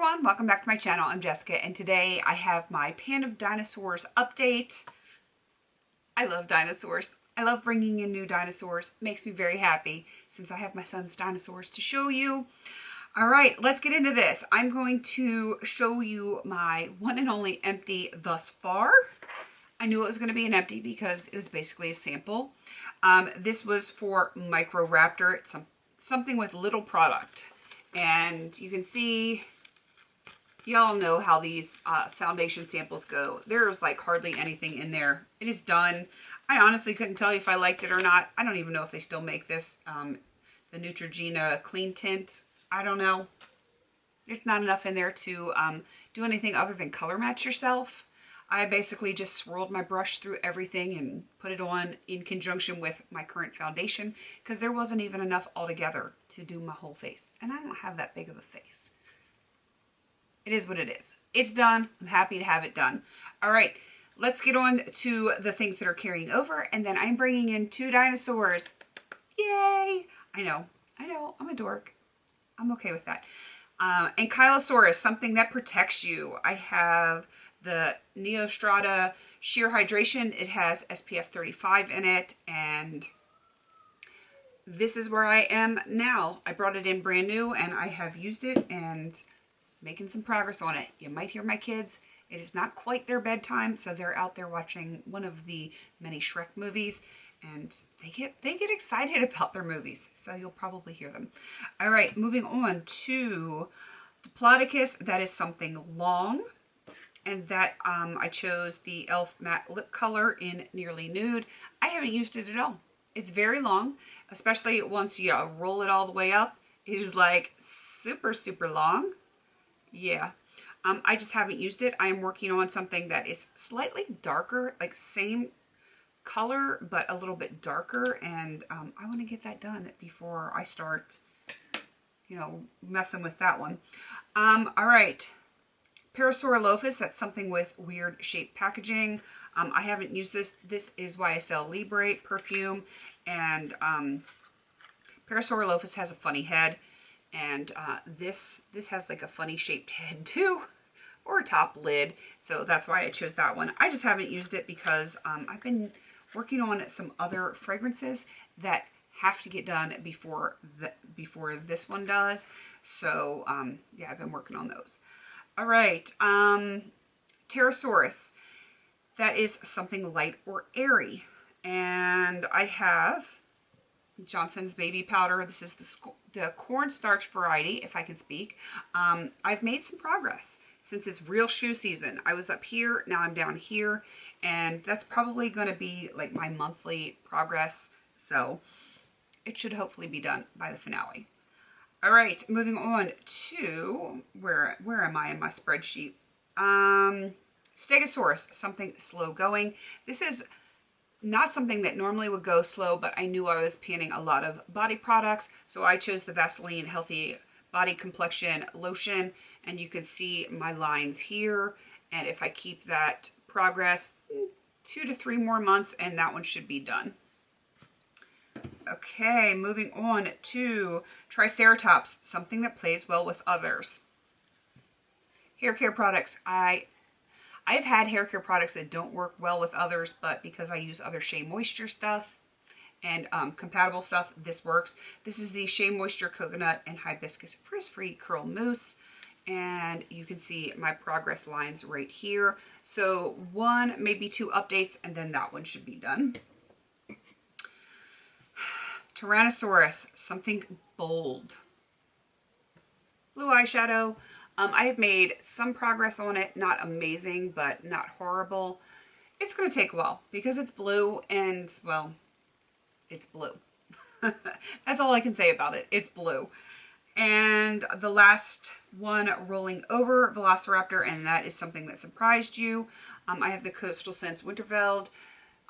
everyone, welcome back to my channel. I'm Jessica and today I have my Pan of Dinosaurs update. I love dinosaurs. I love bringing in new dinosaurs. It makes me very happy since I have my son's dinosaurs to show you. All right, let's get into this. I'm going to show you my one and only empty thus far. I knew it was going to be an empty because it was basically a sample. This was for Microraptor. It's something with little product. And you can see, y'all know how these foundation samples go. There's like hardly anything in there. It is done. I honestly couldn't tell you if I liked it or not. I don't even know if they still make this. The Neutrogena Clean Tint. I don't know. There's not enough in there to do anything other than color match yourself. I basically just swirled my brush through everything and put it on in conjunction with my current foundation because there wasn't even enough altogether to do my whole face. And I don't have that big of a face. It is what it is. It's done. I'm happy to have it done. All right, let's get on to the things that are carrying over. And then I'm bringing in two dinosaurs. Yay! I know, I'm a dork. I'm okay with that. Ankylosaurus, something that protects you. I have the Neostrata Sheer Hydration. It has SPF 35 in it, and this is where I am now. I brought it in brand new, and I have used it and making some progress on it. You might hear my kids. It is not quite their bedtime, so they're out there watching one of the many Shrek movies, and they get excited about their movies, so you'll probably hear them. All right, moving on to Diplodocus. That is something long. And that I chose the e.l.f. matte lip color in Nearly Nude. I haven't used it at all. It's very long, especially once you roll it all the way up. It is like super, super long. Yeah. I just haven't used it. I am working on something that is slightly darker, like same color, but a little bit darker. And I want to get that done before I start, messing with that one. All right. Parasaurolophus, that's something with weird shaped packaging. I haven't used this. This is YSL Libre perfume. And Parasaurolophus has a funny head. And this has like a funny shaped head too. Or a top lid. So that's why I chose that one. I just haven't used it because I've been working on some other fragrances that have to get done before this one does. So yeah, I've been working on those. All right, Pterosaurus, that is something light or airy. And I have Johnson's Baby Powder. This is the cornstarch variety, if I can speak. I've made some progress since it's real shoe season. I was up here, now I'm down here, and that's probably going to be like my monthly progress. So it should hopefully be done by the finale. All right, moving on to, where am I in my spreadsheet? Stegosaurus, something slow going. This is not something that normally would go slow, but I knew I was panning a lot of body products, so I chose the Vaseline Healthy Body Complexion Lotion, and you can see my lines here, and if I keep that progress, 2 to 3 more months, and that one should be done. Okay, moving on to Triceratops, something that plays well with others. Hair care products. I've had hair care products that don't work well with others, but because I use other Shea Moisture stuff and compatible stuff, this works. This is the Shea Moisture Coconut and Hibiscus Frizz-Free Curl Mousse. And you can see my progress lines right here. So 1, maybe 2 updates, and then that one should be done. Tyrannosaurus, something bold. Blue eyeshadow. I have made some progress on it. Not amazing, but not horrible. It's going to take a while because it's blue and, well, it's blue. That's all I can say about it. It's blue. And the last one, Rolling Over Velociraptor, and that is something that surprised you. I have the Coastal Scents Winterfell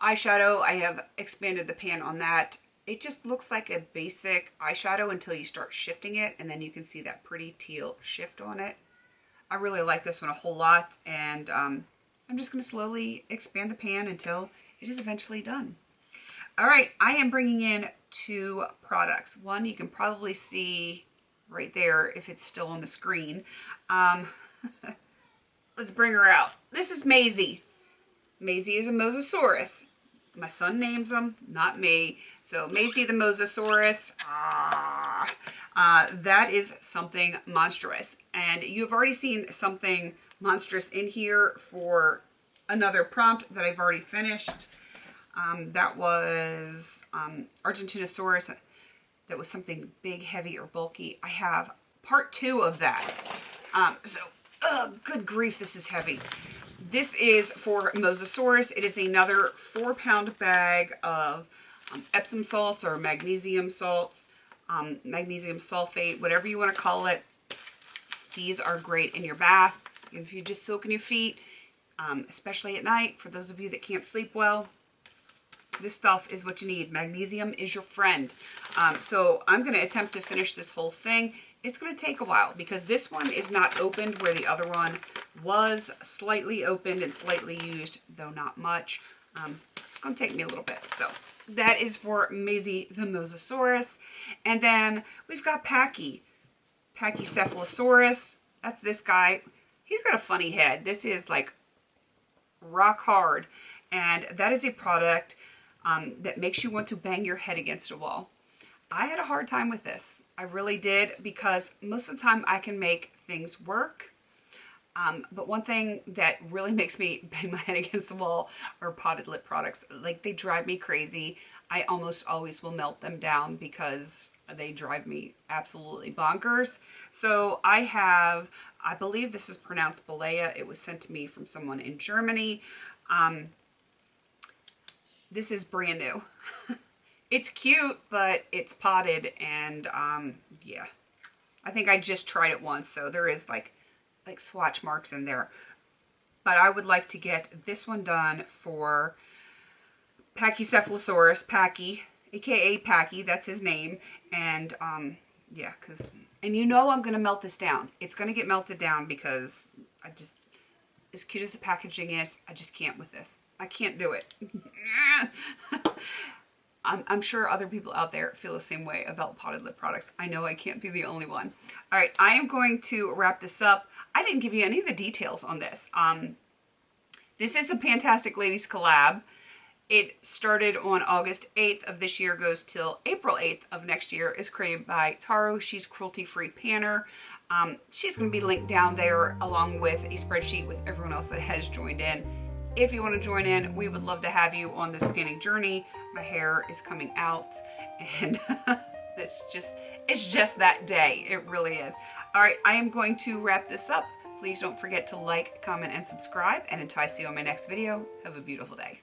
eyeshadow. I have expanded the pan on that. It just looks like a basic eyeshadow until you start shifting it, and then you can see that pretty teal shift on it. I really like this one a whole lot, and I'm just going to slowly expand the pan until it is eventually done. All right, I am bringing in 2 products. One you can probably see right there if it's still on the screen. Let's bring her out. This is Maisie. Maisie is a Mosasaurus. My son names them, not me. So Maisie the Mosasaurus. That is something monstrous. And you've already seen something monstrous in here for another prompt that I've already finished. That was Argentinosaurus. That was something big, heavy, or bulky. I have part 2 of that. Good grief, this is heavy. This is for Mosasaurus. It is another 4-pound bag of Epsom salts or magnesium salts, magnesium sulfate, whatever you want to call it. These are great in your bath. If you're just soaking your feet, especially at night, for those of you that can't sleep well, this stuff is what you need. Magnesium is your friend. So I'm going to attempt to finish this whole thing. It's going to take a while because this one is not opened where the other one was slightly opened and slightly used, though not much. It's going to take me a little bit. So that is for Maisie the Mosasaurus. And then we've got Pachycephalosaurus. That's this guy. He's got a funny head. This is like rock hard. And that is a product that makes you want to bang your head against a wall. I had a hard time with this. I really did, because most of the time I can make things work. But one thing that really makes me bang my head against the wall are potted lip products. Like, they drive me crazy. I almost always will melt them down because they drive me absolutely bonkers. So I have, I believe this is pronounced Balea. It was sent to me from someone in Germany. This is brand new. It's cute, but it's potted, and yeah. I think I just tried it once, so there is like swatch marks in there. But I would like to get this one done for Pachycephalosaurus, Packy, aka Packy, that's his name. And yeah, and you know I'm gonna melt this down. It's gonna get melted down because I just, as cute as the packaging is, I just can't with this. I can't do it. I'm sure other people out there feel the same way about potted lip products. I know I can't be the only one. All right, I am going to wrap this up. I didn't give you any of the details on this. This is a PANtastic Ladies collab. It started on August 8th of this year, goes till April 8th of next year. It's created by Taro. She's cruelty-free panner. She's going to be linked down there along with a spreadsheet with everyone else that has joined in. If you want to join in, we would love to have you on this panning journey. My hair is coming out, and it's just that day. It really is. All right, I am going to wrap this up. Please don't forget to like, comment, and subscribe. And until I see you on my next video, have a beautiful day.